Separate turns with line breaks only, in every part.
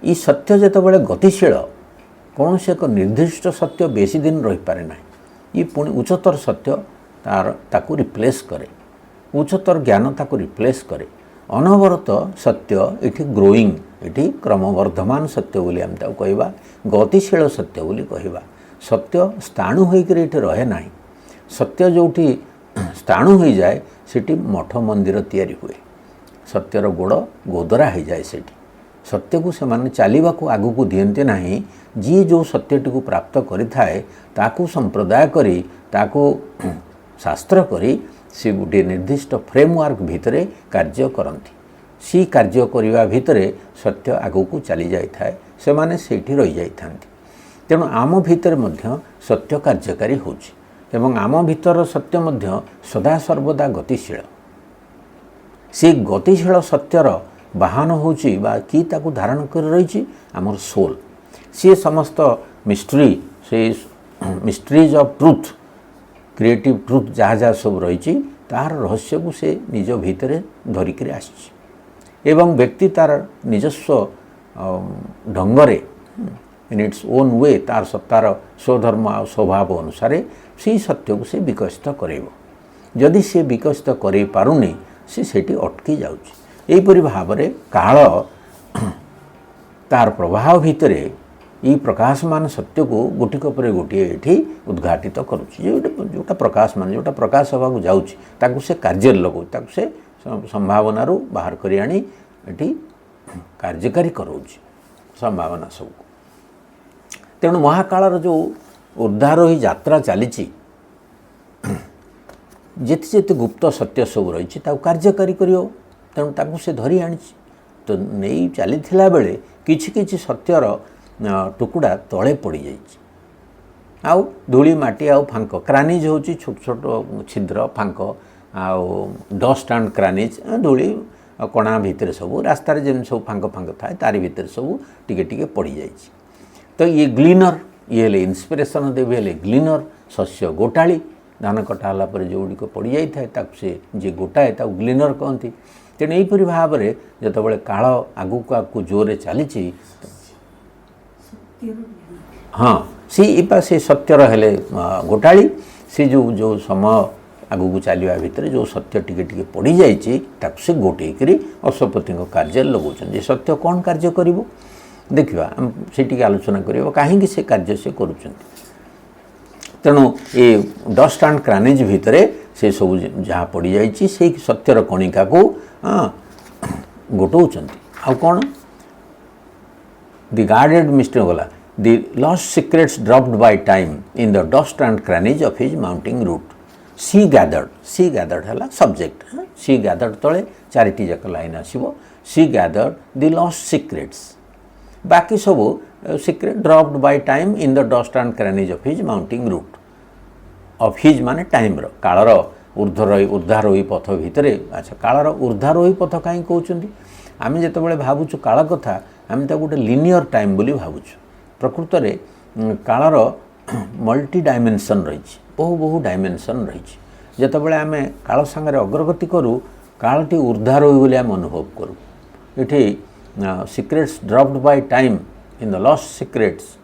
ये सत्य जितेबाला गतिशील कौन से एक निर्दिष्ट सत्य बेसी दिन रही पारे ना ये पुणी उच्चतर सत्य तार ताकू रिप्लेस करे उच्चतर ज्ञान ताकू रिप्लेस करे अनवरत सत्य ये ग्रोइंग ये क्रमवर्धमान सत्य बोली आम ताकू कहवा गतिशील सत्य बोली कहवा सत्य स्थाणु होकर ये रहे ना सत्य जो स्थाणु हो जाए सेठी मठ मंदिर तैयारी हुए सत्यर गोड़ गोदरा हो जाए सेठी सत्य को से माने चलवा को आगू को दियंते नहीं जी जो सत्यटी को प्राप्त करिथाए ताकू संप्रदाय करी ताकू शास्त्र करी से गोटे निर्दिष्ट फ्रेमवर्क भितरे कार्य करती सी कार्य करने भितरे सत्य आगू को चली जाए से माने सेठी रही जाती तेणु आम भितर मध्य सत्य कार्यकारी होची एवं आम भितर सत्य मध्य सदा सर्वदा गतिशील से गतिशील सत्यर बाहन होची बा की ताकू धारण कर रही आमर सोल सी समस्त मिस्ट्री से mysteries of truth creative truth जहाँ जहाँ सब रही तार रहस्य को से निज भितर धरिक एवं व्यक्ति तार निजस्व ढंगरे इन इट्स ओन वे तार सत्तार स्वधर्म आ स्वभाव अनुसार से सत्य को से विकसित करेब जदि से विकसित कर पारुनी से अटकी जाउछि एहीपरि भाव में काल तार प्रभाव भितर ये प्रकाशमान सत्य को गोटिक पर गोटे ये उद्घाटित करुच्चा प्रकाशमान जोटा प्रकाश हवा को जाऊँ से कार्य लगो से संभावना बाहर कर आनी ये कार्यकारी कराऊँ संभावना सब तेणु महाकालर जो ऊर्धारोही यात्रा चली जिते जिते गुप्त सत्य सब रही कार्यकारी कर तेणु ताकू से धरी आनी तो नहीं चली बेले किछि किछि सत्यर टुकुड़ा तले पड़ जाइए आउ धूली माटी आउ फांक क्रानिज होची छोट छोट छिद्र फांक आउ डस्ट एंड क्रानिज धूली कणा भितर सब रास्तार जेन सब फांक फांक थाए तारी भितर सब टिके टिके पड़ जाइए तो ये ग्लीनर ये हेले इन्स्पिरेशन देवी हेले ग्लीनर शस्य गोटाली धान कटा पर जो गुड़िक पड़ जाए से जी गोटाए ग्लीनर कहती तेणु यहीपरि भाव में जितेबाला काल आगू आगू जोरे चली हाँ से सत्यर हेले गोटाली से जो समय आगू को चलवा भितर जो सत्य टिके टिके पड़ जाए से गोटेक अश्वपति कार्य लगौन सत्य कौन कार्य कर देखा से आलोचना कर कहीं से कार्य से कर तेणु ये डस्ट एंड क्रानिज भितर से सब जहाँ पड़ जाइए से सत्यर कणिका को गोटौं आउ कौन दि गार्डेड मिस्टर गला the lost secrets dropped by time in the dust and crannies of his mounting route she gathered है सब्जेक्ट सी गैदर्ड तले चारिटी जाक लाइन आसो she gathered the lost secrets बाकी सब secret dropped by time in the dust and crannies of his mounting route of his माने time कालर ऊर्धारोही पथ भितर अच्छा कालर ऊर्धारोही पथ कहीं कहते आम जिते भावुँ काल कथा आम गोटे लिनियर टाइम बोली भावुँ प्रकृत में कालर मल्टी डायमेंशन रही बहु बहु डायमेंशन रही जितेबाला आम काल सांगे अग्रगति करूँ कालटी ऊर्धारोही बोली आम अनुभव करूँ ये secrets dropped by time in the lost secrets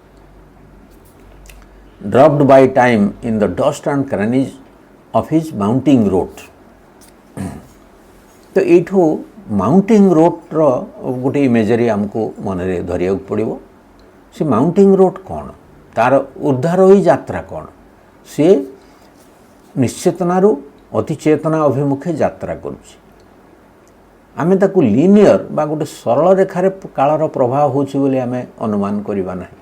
dropped by time in the dust and crannies of his mounting road तो यू माउंटिंग रोड रो गोटे इमेजरी आमको मन में धरिया पड़ो से माउंटिंग रोड कौन तार ऊर्धारोही यात्रा कौन सी निश्चेतनारू अतिचेतना अभिमुखे यात्रा करुच्ची आमे ताकू लिनियर बा गोटे सरल रेखार कालर प्रभाव होची बोली आमे अनुमान करिबा नाही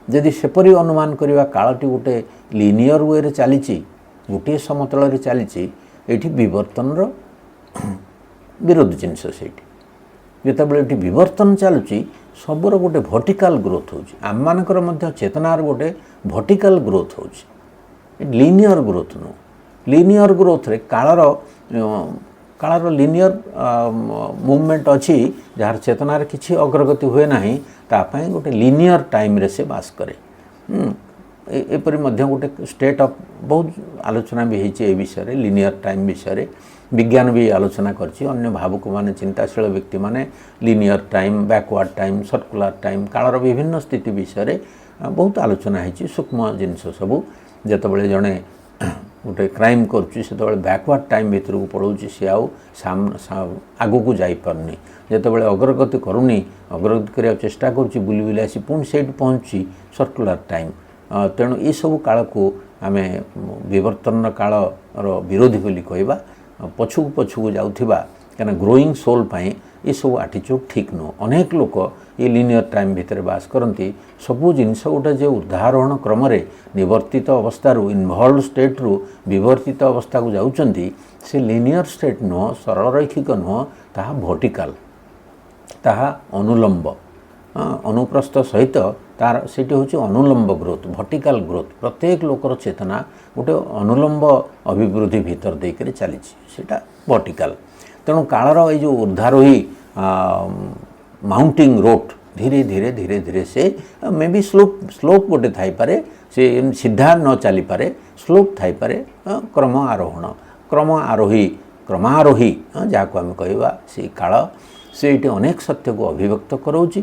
जदि सेपरी अनुमान करिबा कालटी गोटे लिनियर वे रे चलीची गोटे समतल रे चलीची एठी विवर्तन रो विरोध जिनस सेठी जेतेबेले एठी विवर्तन चलुची सबुर गोटे वर्टिकल ग्रोथ होची आम मानकर मध्य चेतनार गोटे वर्टिकल ग्रोथ होची लिनियर ग्रोथ नो लिनियर ग्रोथ रे कालर लिनियर मूवमेंट अच्छी जार चेतनार किसी अग्रगति हुए ना तापाई गोटे लिनियर टाइम रे से बास करे एपरी मध्य गोटे स्टेट ऑफ बहुत आलोचना भी होती विषय लिनियर टाइम विषय विज्ञान भी आलोचना करछि अन्य भावुक माने चिंताशील व्यक्ति माने linear time backward time circular time कालर विभिन्न स्थिति विषय बहुत आलोचना है सूक्ष्म जिनस सबू जितेबाला जड़े गोटे क्राइम करुच्ची से बैकवर्ड टाइम भितर को पड़ोची सी आग को जापारनी जितेबाला अग्रगति करूनी अग्रगति करने चेष्टा करुच्ची बुली बुली आसी पुणी से पहुँची सर्कुलर टाइम तेणु ये सब काल को आम विवर्तन कालर विरोधी बोली कहवा पछुक पछुक जाऊा क्या ग्रोइंग सोल पाई ये सब आटीट्यूड ठीक नुह अनेक लोक ये लिनियर टाइम भितर बास करती सबू जिनस गोटे जो उदाहरण क्रम निवर्तित अवस्थारू इनवल्व स्टेट रु विवर्तित अवस्था को जाउचंती से लिनियर स्टेट नुह सरल रैखिक नुह ताहा वर्टिकल ताहा अनुलंब अनुप्रस्थ सहित तार सेठी होची अनुलंब ग्रोथ वर्टिकल ग्रोथ प्रत्येक लोकर चेतना गोटे अनुलंब अभिवृद्धि भीतर देकर चली सेटा वर्टिकल तेणु कालर ये जो ऊर्धारोही माउंटिंग रोड धीरे धीरे धीरे धीरे से मे बी स्लोप स्लोप गोटे थाई पारे से सीधा न चली पारे स्लोप थाई पारे क्रम आरोही क्रमारोही जहाँ को आम कहवा से काल से अनेक सत्य को अभिव्यक्त कराऊँच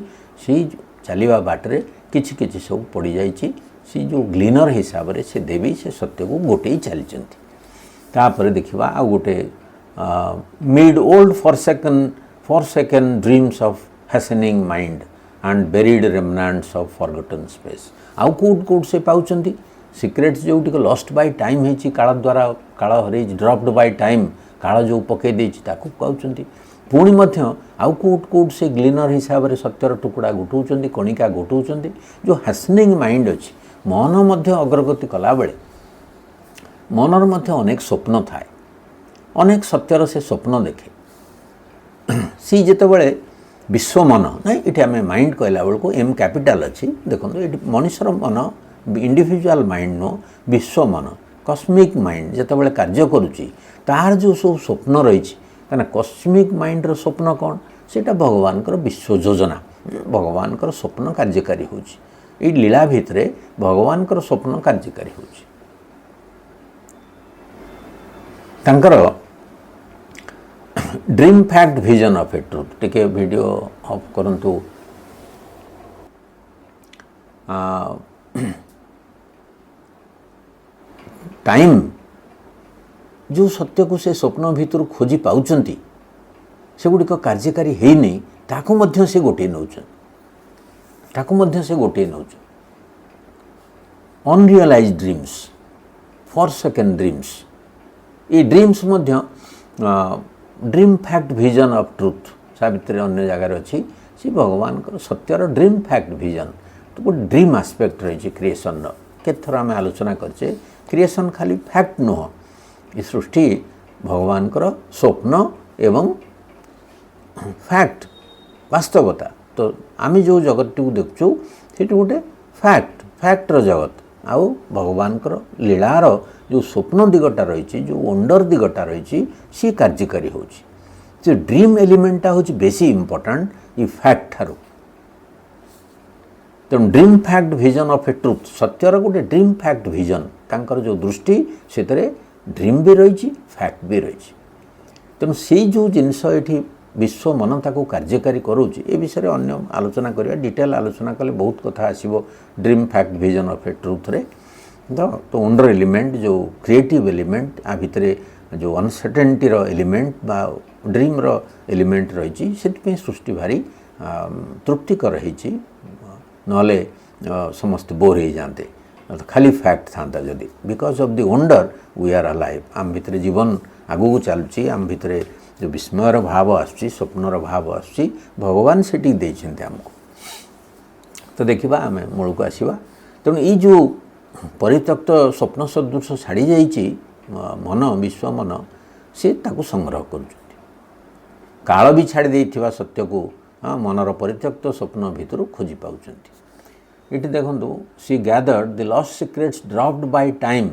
से चलवा बाटरे किछि किछि सब पड़ जाइए जो ग्लीनर हिसाब से से देवी से सत्य को गोटे चलती देखा आ गोटे mid old forsaken dreams of hastening mind and buried remnants of forgotten space आउ कौट से पाउचंती सिक्रेट्स जो लस्ट बाय टाइम है काल द्वारा काल हर ड्रॉप्ड बाय टाइम काल जो पकई देती पाउचंती पुणी आउ कौट से ग्लीनर हिसाब से सत्यर टुकड़ा गोटाउं कणिका गोटाउं जो हैसनिंग माइंड अच्छी मन मध्य अग्रगति कला बेले मनर मध्य अनेक स्वप्न थाए अनेक सत्यर से स्वप्न देखे सी जितेबाला विश्व मन ना ये आम माइंड कहला बेलू एम कैपिटाल अच्छी देखो ये मनुष्यर मन इंडिविजुअल माइंड नो विश्व मन कस्मिक माइंड जितेबाला कार्य करुच्ची तार जो सब स्वप्न रही कहना कस्मिक माइंड रो स्वप्न कौन सेटा भगवान विश्व योजना भगवान स्वप्न कार्यकारी होची लीला भितर भगवान स्वप्न कार्यकारी होची तांकर dream fact vision of a truth टिके वीडियो ऑफ करंतु टाइम जो सत्य को से स्वप्न भितर खोजी पाउचंती से गुड़िक कार्यकारी है नहीं ताकू मध्य से गोटे नौ unrealise dreams forsaken dreams ये ड्रीम्स मध्य dream fact vision of truth Savitri अन्य जगार अच्छी सी भगवान सत्यर ड्रीम फैक्ट विजन तो गोटे ड्रीम आस्पेक्ट रही क्रिएशन केथर आम आलोचना करचे क्रिएशन खाली फैक्ट नुह ये सृष्टि भगवान स्वप्न एवं फैक्ट वास्तवता तो आम जो जगत को देखु से गोटे फैक्टर जगत आउ भगवान लीलार जो स्वप्न दिगटा रही जो वंडर दिगटा रही सी कार्यकारी हो ड्रीम एलिमेंटा हूँ बेसी इंपोर्टेंट ये फैक्ट ठारू तेणु dream fact vision of a truth सत्यर गोटे ड्रीम फैक्ट विजन तांकर जो दृष्टि से ड्रीम भी रही फैक्ट भी रही तेणु से जो जिनस ये विश्व मन ताको कार्यकारी करोची ए विषय अन्य आलोचना करिया डिटेल आलोचना कले बहुत कथा आसीबो dream fact vision of a truth रे तो वंडर एलिमेंट जो क्रिएटिव एलिमेंट आ भितरे जो अनसर्टेनिटी रो एलिमेंट बा ड्रीम रो एलिमेंट रही से सृष्टि भारी तृप्तिकर रही नले समस्त बोर हो जाते खाली फैक्ट था जदि because of the wonder we are alive आम भितर जीवन आगू चलुची आम भितर जो विस्मयर भाव आसुची स्वप्नर भाव आसुची भगवान से देते आमको तो देखा आम मूल को आसवा तेणु ये जो परित्यक्त स्वप्न सदृश छाड़ी जाइए मन विश्व मन से ताकू संग्रह कर काल भी छाड़ी देथिबा सत्य को मनर परित्यक्त स्वप्न भितर खोजी पाउछंती इटी देखंतु she gathered the lost secrets dropped by time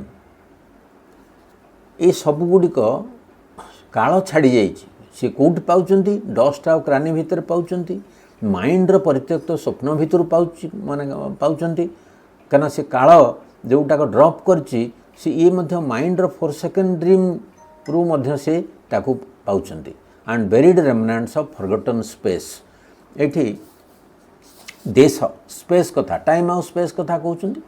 ये सब गुड़िक काल छाड़ी जाइए सी कौट पाउछंती डस्ट आ क्रानी भितर पाउछंती माइंड रो परित्यक्त स्वप्न भितर माने पाउछंती कना से काल जोटाक ड्रॉप करची से ये मध्य माइंड रो 4 सेकेंड ड्रीम रु मध्य से ताकू पाउछंती and buried remnants of forgotten space एठी देश स्पेस कथा टाइम आउ स्पेस कथा कहउछंती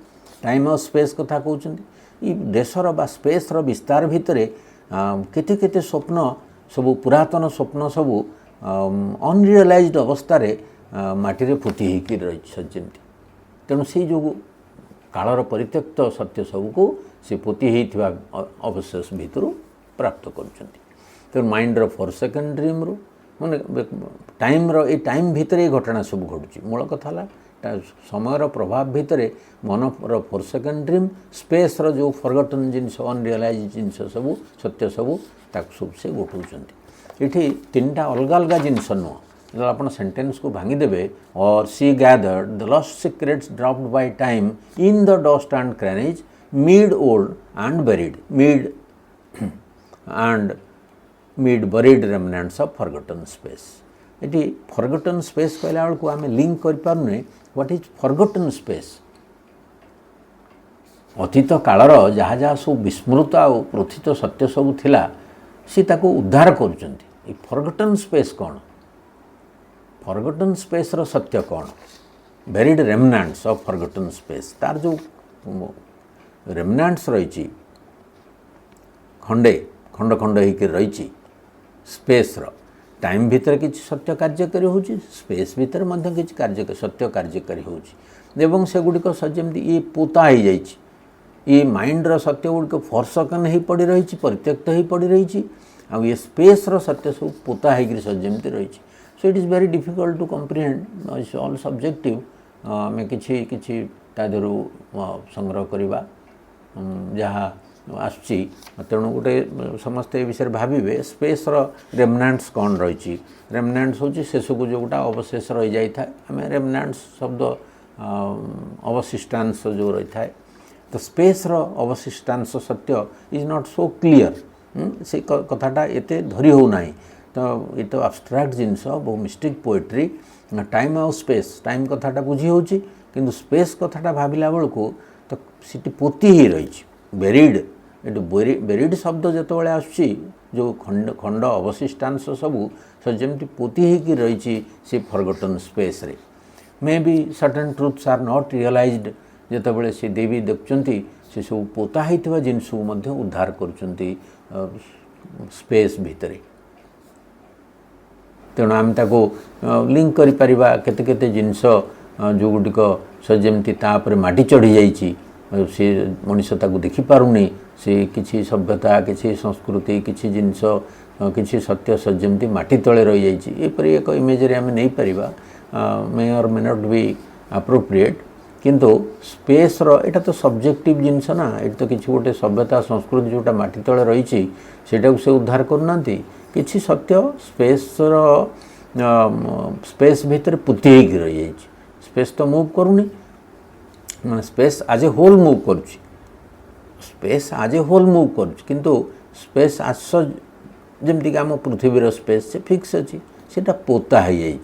टाइम आउ स्पेस कथा कहउछंती ई देशर बा स्पेस रो विस्तार भितरे केते केते स्वप्न सब पुरातन स्वप्न सब अनरियलाइज्ड अवस्था रे माटी रे फुटी होकर रही सजती तेणु से जो कालर परित्यक्त सत्य सबको से पोती होता अवशेष भितर प्राप्त कर माइंड फोर सेकेंड ड्रीम रू मैंने टाइम रे टाइम भितर ये घटना सब घटुची मूल कथा समय प्रभाव भितर मन फोर सेकेंड ड्रीम स्पेस रो जो फॉरगॉटन जिनस अनरियलाइज जिनस सब सत्य सब सब से गोटाउं ये तीन टा अलग अलग जिनस नुह जो आप सेंटेंस को भांगीदेवे और she gathered the lost secrets dropped by time in the dust and crannies mid old and buried mid buried remnants of forgotten space ये फॉरगॉटन स्पेस कहला बेलू आम लिंक कर पारे व्हाट इज फॉरगॉटन स्पेस अतीत कालर जहाँ जहाँ सब विस्मृत आ प्रथित सत्य सब थिला सी ताको उद्धार करुचंती फॉरगॉटन स्पेस कौन फॉरगॉटन स्पेस रो सत्य कौन buried remnants of forgotten space तार जो रेमनेंट्स रही खंडे खंड खंड होकर रही स्पेस रो टाइम भीतर किसी सत्य कार्यकारी हो स्पेस भीतर मध्य किसी कार्य सत्य कार्यकारी हो सेगुड़िक जमी ये पोता हो जाए ये माइंड रो सत्य गुड़िक फॉरसकन हो पड़ रही परित्यक्त हो पड़ रही आ ये स्पेस रो सत्य सब पोता होकर सजमी रही so it is very difficult to comprehend it's all subjective आम कि तादर संग्रह करवा जहाँ आसुची तेणु गोटे समस्ते ये विषय भावे स्पेस रो रेमनेंट्स कौन रही रेमनेंट्स हूँ शेष को जो गोटा अवशेष रही जाए आम रेमनेंट्स शब्द अवशिष्टांश जो रही था तो स्पेस रो अवशिष्टांश सत्य इज नॉट सो क्लीयर से कथाटा एते धरी हो ना तो ये तो abstract जिनस बहु मिस्टिक पोएट्री टाइम आउ स्पेस टाइम कथाटा बुझी होची किंतु स्पेस कथाटा भाविला बेलू तो सीटी पोती ही रही बेरिड ये बेरिड शब्द जो आसुची जो खंड खंड अवशिष्टांश सबू जमी पोती ही रही सी फॉरगॉटन स्पेस रे may be certain truths are not realised जितेबाला सी देवी देखुंती से सब पोता होता जिनस उद्धार कर स्पेस भितर तेणु आम ताको लिंक करि परिबा केते केते जिनस जो गुडिक सजमी तापर माटी चढ़ी जाइए सी मनीष ताको देखि पारुनी से किसी सभ्यता किसी संस्कृति किसी जिनस किसी सत्य सजमी माटी तले रही जाइए एपरी एक इमेजरी आम नहीं पारिबा मे और मे नॉट बी अप्रोप्रिएट किंतु स्पेस रो एटा तो सब्जेक्टिव जिनस ना ये तो किसी गोटे सभ्यता संस्कृति जोटा माटी तले रही से उद्धार करना किसी सत्य स्पेस रो स्पेस भीतर पुती होकर रही जाइए स्पेस तो मूव करूनी मैं स्पेस आज ए होल मूव करुच्ची स्पेस आज ए होल मूव करुच्ची किंतु स्पेस आस जमीक आम पृथ्वीर स्पेस से फिक्स अच्छी सेटा पोता हो जाइए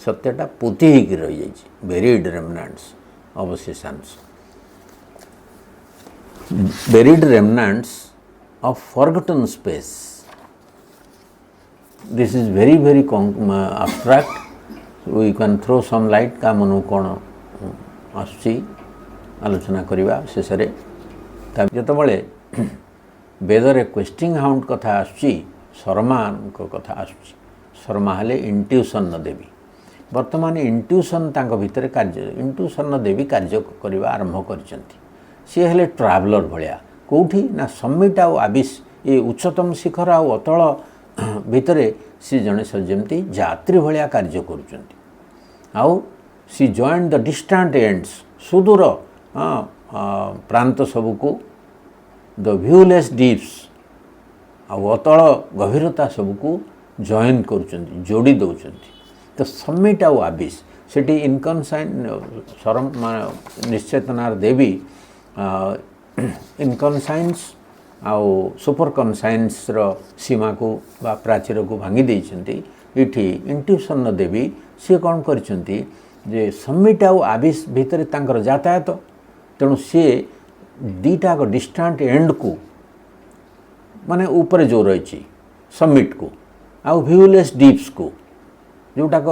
सत्यटा पोती होकर रही जाइए बेरिड रेमनेंट्स अवशेषांश buried remnants of forgotten space this is very very abstract we can throw some light का मनु कौन आसुची आलोचना करवा शेष जोबले वेदरे क्वेश्चनिंग हाउंड कथा आसुची शर्मा कथा आसुची शर्मा हेले इंट्यूशन देवी वर्तमान इंट्यूशन तांको भितर कार्य इंट्यूशन देवी कार्य करवा आरंभ करछंती सी हेले ट्रावेलर भलिया कोठी ना समिट आ आबिस ये उच्चतम शिखर आ अतल भितरे सी जड़े सजमी यात्री भाया कार्य करुँच आउ सी जॉइन द डिस्टेंट एंड्स सुदूर प्रांत सबको द व्यूलेस डीप्स आउ अतल गभीरता सबको जॉइन करुँच जोड़ी दौरान तो समिट आउ आबिस सेठी इनकनसाइन शरम निश्चेतनार देवी इनकनसाइंस आउ सुपर कनसाइंस रो सीमा को बा प्राचीर को भांगी देइछंती इठी इंट्यूशन देवी सी कौन करछंती जे समिट आउ आबिस भितर तांकर यातायात तेणु सी दीटा डिस्टेंट एंड को माने ऊपर जो रही समिट को आउ व्यूलेस डीप्स को जोटाक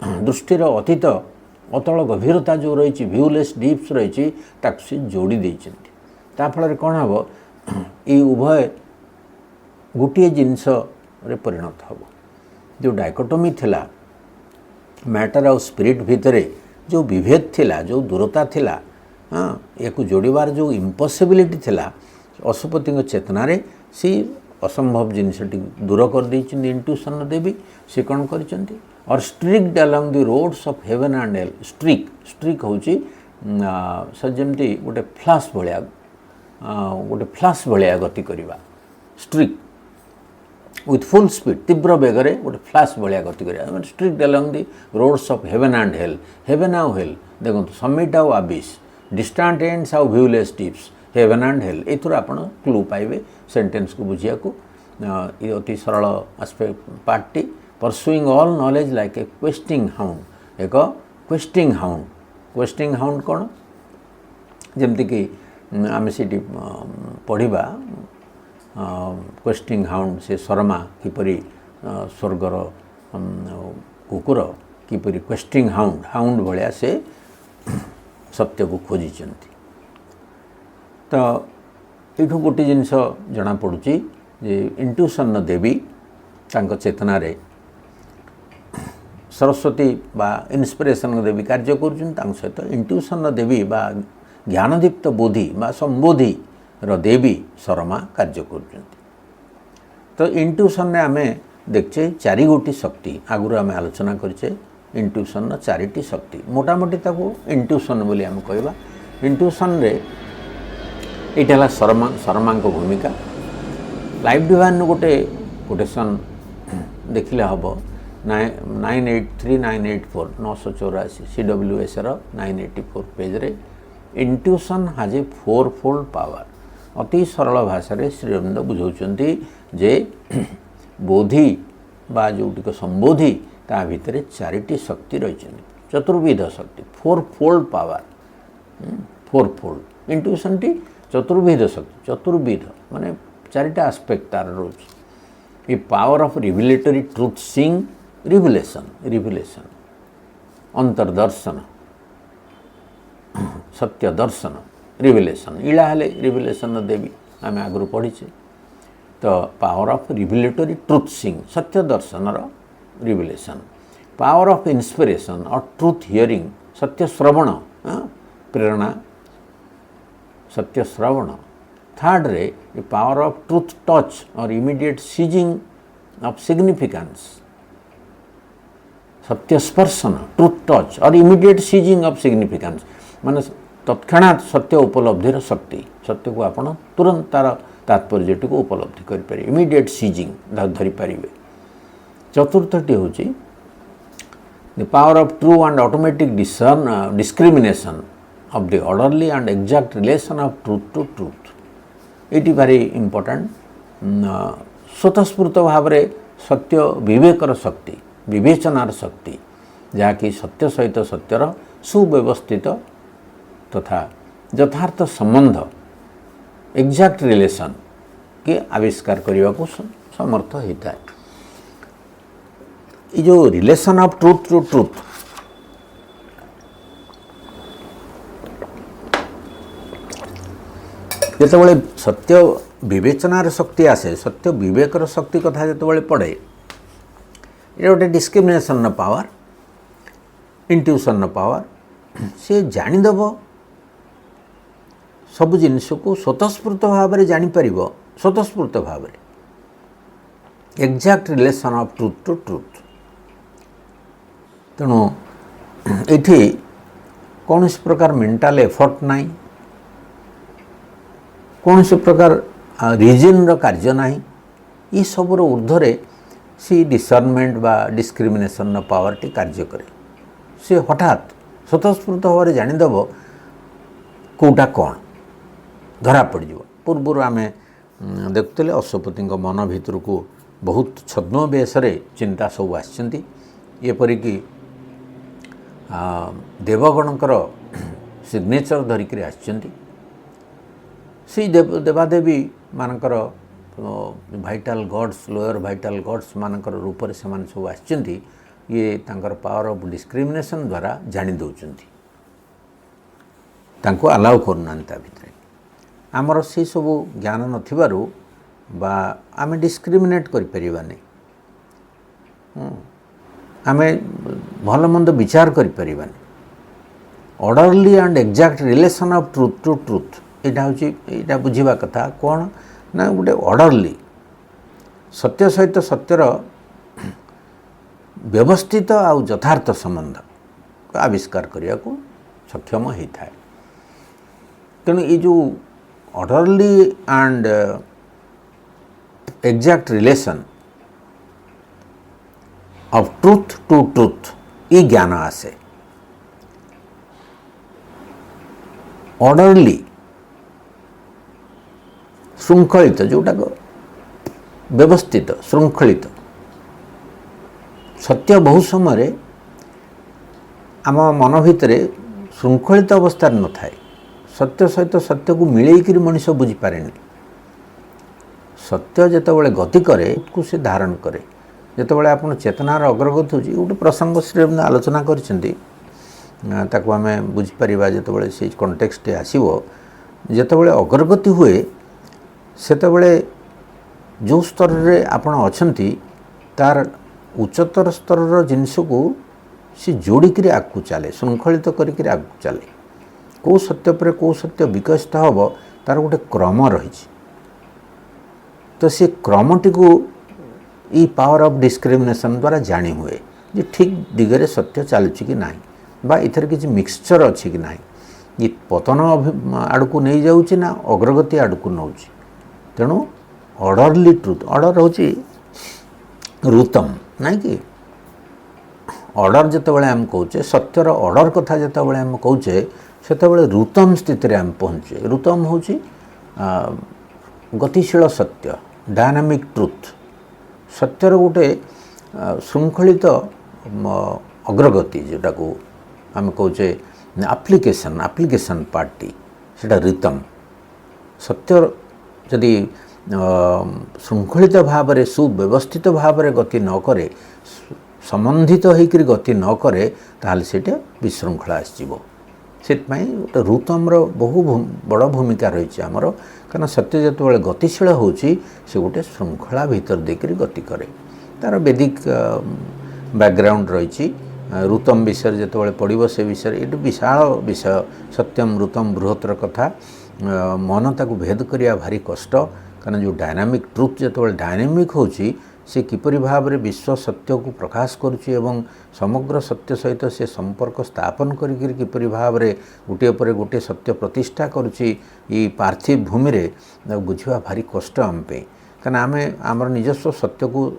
दृष्टिर अतीत अतल गभीरता जो रही व्यूलेस डीप्स रही से जोड़ी देता फल कौन हम ये उभय गोटे जिनस परिणत हम जो डायकोटोमी थिला मैटर और स्पिरिट भितर जो विभेद थिला जो दूरता थिला हाँ या जोड़बार जो इम्पॉसिबिलिटी थिला अशुपति चेतना रे सी असंभव जिनसटी दूर कर देइछिन इंट्यूशन देवी से कौन कर और strict along the roads of heaven and hell strict होची जमती गोटे फ्लाश भाया गति करवा स्ट्रिक विथ फुल स्पीड तीव्र बेगरे गोटे फ्लाश भाया गति करवा strict along the roads of heaven and heaven आउ हेल देखो समिट आउ आबिस डिस्टांट एंड्स आउ viewless tips heaven and hell एथुर आपण क्लू पाइबे सेंटेंस को बुझिया को ये अति सरल aspect party pursuing all knowledge like a questing hound एक क्वेस्टिंग हाउंड कौन जमती कि आम से पढ़ा क्वेस्टिंग हाउंड से शर्मा किपरि स्वर्गर कुकुर किपरि क्वेस्टिंग हाउंड भाया से सत्य को खोजी तो ये गोटे जिनस जना पड़ुची जे इंट्यूशन देवी तांको चेतना रे सरस्वती बा इन्स्पिरेशन देवी कार्य कर सहित इंट्यूशन देवी बा ज्ञानदीप्त बोधि बा संबोधि रो देवी शर्मा कार्य कर तो इंट्यूशन ने आमे देखचे चारि गोटी शक्ति आगुरी आम आलोचना करचे इंट्यूशन चारिटी शक्ति मोटामोटी ताको इंट्यूशन बोली आम कहबा इंट्यूशन रे ये शर्मा भूमिका लाइफ डिवाइन गोटे कोटेसन देखिले हम 983984 984 CWS 984 पेज रे इंट्यूशन हाज ए 4-fold पावर अति सरल भाषा रे श्री अरविंद बुझाउछंती जे बोधि बा जोटिक संबोधि ता भितर चारिटी शक्ति रही चतुर्विध शक्ति 4-fold power 4-fold intuition T चतुर्विध शक्ति चतुर्विध माने चारिटा आस्पेक्ट तार रोज ये power of revelatory truth seeing revelation अंतर्दर्शन सत्य दर्शन रिविलेशन इला हेले रिविलेशन देवी आम आगु पढ़ीचे तो power of revelatory truth seeing सत्य दर्शन रिविलेशन पावर ऑफ इंस्पिरेशन और ट्रुथ हियरिंग सत्य श्रवण प्रेरणा सत्य श्रवण थर्ड रे पावर ऑफ ट्रुथ टच और इमीडिएट सीजिंग ऑफ सिग्निफिकेंस सत्य स्पर्शन ट्रुथ टच और इमीडिएट सीजिंग ऑफ सिग्निफिकेंस माने तत्क्षणात सत्य उपलब्धिर शक्ति सत्य को आपण तुरंत तार तात्पर्य को उपलब्धि कर पारे इमीडिएट सीजिंग धरी पारे चतुर्थटी होची the power of true and automatic discrimination of the orderly and exact relation of truth to truth. It is very important. स्वतःस्फूर्त भाव रे सत्य विवेकर शक्ति विवेचनार शक्ति जहाँकि सत्य सहित सत्यर सुव्यवस्थित तथा यथार्थ संबंध एक्जाक्ट रिलेशन के आविष्कार करने को समर्थ होता है। ये जो relation of truth to truth जितेबाला सत्य विवेचनार शक्ति आसे सत्य विवेकर शक्ति कथा जितेबाला पढ़े ये गोटे डिस्क्रिमिनेशन पावर इंट्यूशन पावर सी जानीदेव सब जिनस को स्वतःस्फूर्त भाव में जापर स्वतःस्फूर्त भाव में exact relation of truth to truth तेणु ये कौन प्रकार मेंटल एफर्ट नहीं कौन से प्रकार रिजन कार्य ना ये सबूर ऊर्ध्वे सी डिसर्नमेंट बा डिस्क्रिमिनेशन पावर टी कार्य करे सी हठात स्वतःस्फूर्त भाव में जानीदेव कौटा कौन धरा पड़ पूर्व आम देखुले अश्वपति मन भितर को बहुत छद्म बेसरे चिंता सब आसपरिकी देवगणकर सिग्नेचर धरिक आसी देवादेवी मानकर vital gods lower vital gods मानकर रूप से सब आछंती ये तांकर पावर ऑफ डिस्क्रिमिनेशन द्वारा जानी दौरान तांको अलाउ करना भितर आमर से सब ज्ञान नथिबारु बा आमे डिस्क्रिमिनेट करि परिबानी आमे भल मंद विचार करि परिबानी orderly and exact relation of truth to truth यहाँ बुझा कथा कौन ना गोटे ऑर्डरली सत्य सहित सत्यर व्यवस्थित आउ यथार्थ संबंध आविष्कार करने को सक्षम होता है। तेणु ये जो orderly and exact relation of truth to truth ये ज्ञान आसे ऑर्डरली श्रृंखलित जोटा व्यवस्थित श्रृंखलित सत्य बहुत समय आम मन भितर श्रृंखलित अवस्था न थाए सत्य सहित सत्य को मिलैक मनुष्य बुझीपारे सत्य जितेबाला गति करे को से धारण करे जितेबाला आप चेतनार अग्रगति होची गोटे प्रसंग श्री आलोचना करछंती ताकू आम बुझीपर जितेबाला से कंटेक्स्ट आसो जितेबाला अग्रगति हुए सेतेबाला जो स्तर रे आपण अछंती तार उच्चतर स्तर जिनस को सी जोड़िक आगू चले श्रृंखलित करके आगू चले कौ सत्य पर कौ सत्य विकसित हम तार गोटे क्रम रही तो सी क्रमटी को ई पावर ऑफ डिस्क्रिमिनेशन द्वारा जानी हुए जे ठीक दिगरे सत्य चलुची कि ना बा इथर किसी मिक्सचर अच्छी कि ना ये पतन आड़क नहीं जाऊँगी ना अग्रगति आड़क नौ तेणु ऑर्डरली ट्रुथ ऑर्डर होची रुतम ना कि ऑर्डर जितेबाला आम कहे सत्यर ऑर्डर कथा जितेबाला आम कहे से रुतम स्थित आम पहुँचे रुतम हूँ गतिशील सत्य डायनामिक ट्रुथ सत्यर गोटे श्रृंखलित अग्रगति जोटा को आम कहे एप्लिकेशन पार्टी सेटा रितम सत्य जदि श्रृंखलित भाव में सुव्यवस्थित भाव में गति न करे संबंधित होकर गति न करे ताल से विशृंखला आसो से गोटे रुतम बहु बड़ भूमिका रही आमर कारण सत्य जो गतिशील होची से गोटे श्रृंखला भीतर देकर गति करे तार वैदिक बैकग्राउंड रही रुतम विषय जो पड़ो से विषय ये विशाल विषय सत्यम रुतम बृहत्तर कथा मन ताकू भेद करिया भारी कष्ट कारण जो डायनामिक ट्रुथ जो डायनामिक होची से किपरि भाव में विश्व सत्य को प्रकाश करुच्ची एवं समग्र सत्य सहित से संपर्क स्थापन करिक किपरि भाव में गोटे पर गोटे सत्य प्रतिष्ठा करुच्ची ये पार्थिव भूमि रे बुझा भारी कष्ट आम पे कारण आम आमर निजस्व सत्य को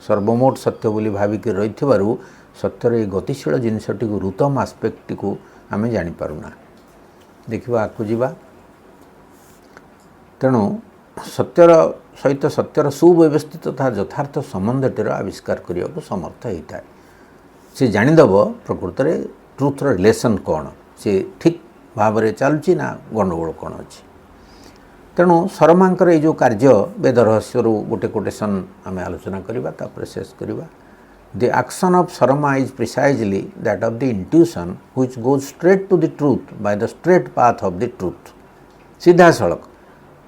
सर्वमोट सत्य बोली भाविक रही सत्यर ये गतिशील जिनसटी को रुतम आस्पेक्ट को आम जानीपारूना देखा आगू जावा तेणु सत्यर सहित सत्यर सुव्यवस्थित तथा यथार्थ संबंधटीर आविष्कार करने को समर्थ होता है सी जानीदेव प्रकृत में ट्रुथर रिलेशन कौन सी ठीक भाव में चलुची ना गंडगोल कौन अच्छी तेणु शर्मांकर ये जो कार्य वेद रहस्य गोटे कोटेशन आम आलोचना करवा शेष करवा the action of Sharma is precisely that of the intuition which goes straight to the truth by the straight path of the truth सीधा सड़क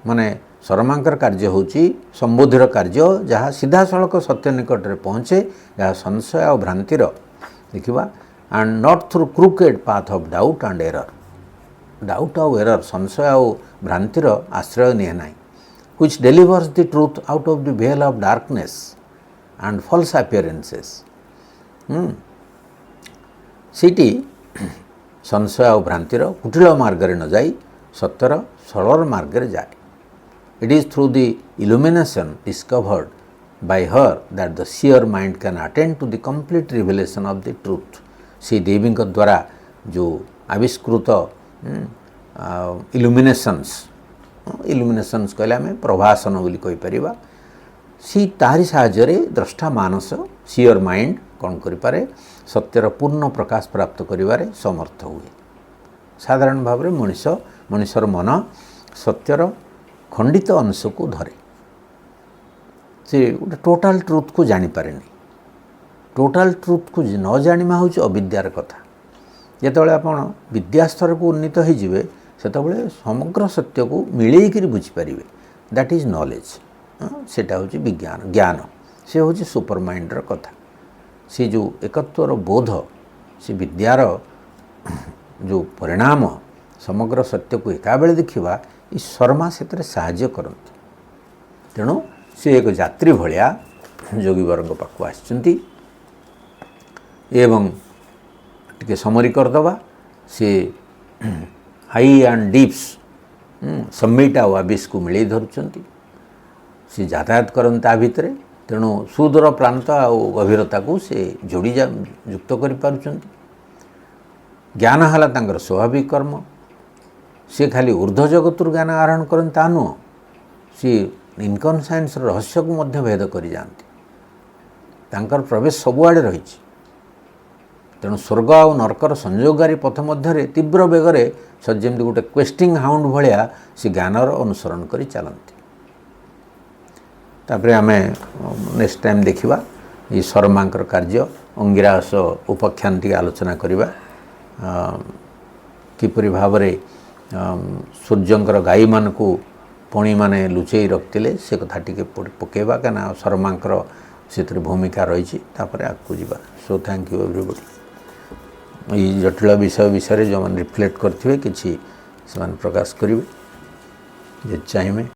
माने शर्मांकर कार्य होची संबोधिर कार्य जहाँ सीधा सड़क सत्य निकट में पहुँचे जहाँ संशय और भ्रांतिर देखा and not through crooked path of doubt and error संशय और भ्रांतिर आश्रय निये ना which delivers the truth out of the well of darkness and false appearances सीटी संशय और भ्रांतिर कुटिल मार्ग न जाई सत्यर सरल मार्ग जाए It is through the illumination discovered by her that the seer mind can attain to the complete revelation of the truth. Shri देवी द्वारा जो आविष्कृत इल्यूमिनेशंस कहले आम प्रभासन बोली कहीपर सी तारी साहाय्य द्रष्टा मानस सीयर माइंड कौन करें सत्यर पूर्ण प्रकाश प्राप्त करिवारे समर्थ हुए साधारण भाव में मनुष्यर मन सत्यर खंडित अंश को धरे से गोटे टोटाल ट्रुथ को जानीपारे टोटाल ट्रुथ को न जाना हूँ अविद्यार कथा जितेबाला आपण विद्यास्तर को उन्नीत होइजिवे सेतबेले समग्र सत्य को मिलेकरी बुझीपारे दैट इज नॉलेज सेटा हूँ विज्ञान ज्ञान से हूँ सुपर माइंडर कथा से जो एकत्वर बोध से विद्यार जो परिणाम समग्र सत्य को एका बेले देखा ये शर्मा से साहाय्य करती तेणु से एक यात्री भलिया जोगीवर पाक आसचंती एवं टिके समरी करदबा से हाई एंड डीप्स सम्मिट आ आबिस को मिले धरुचंती से यातायात करन ता भितरे तेणु सुदूर प्रांत आ गभीरता को से जोड़ी युक्त कर पारुचंती ज्ञान हला तांकर स्वाभाविक कर्म से खाली ऊर्ध्व जगतुर ज्ञान आहरण करन ता नुह सी इनकनसाइंस रहस्य को मध्य भेद कर जाती तांकर प्रवेश सबुआड़े रही तेणु स्वर्ग आ नरकर संयोगकारी पथ मध्य तीव्र बेगर जमी गोटे क्वेस्टिंग हाउंड भाया से ज्ञानर अनुसरण कर चलती तापर आम नेक्स्ट टाइम देखा ये शर्मांकर कार्य अंगिरास उपाख्यान टी आलोचना करवा किपरि भाव सूर्यंकर गाई मान को पुणी माने लुचेई रखते से कथा टी पकेबा क्या शर्मांकर से भूमिका रही आगू जा सो थैंक यू एवरीबॉडी ये जटिल विषय जो मैंने रिफ्लेक्ट करते किसी प्रकाश करेंगे जे चाहिए।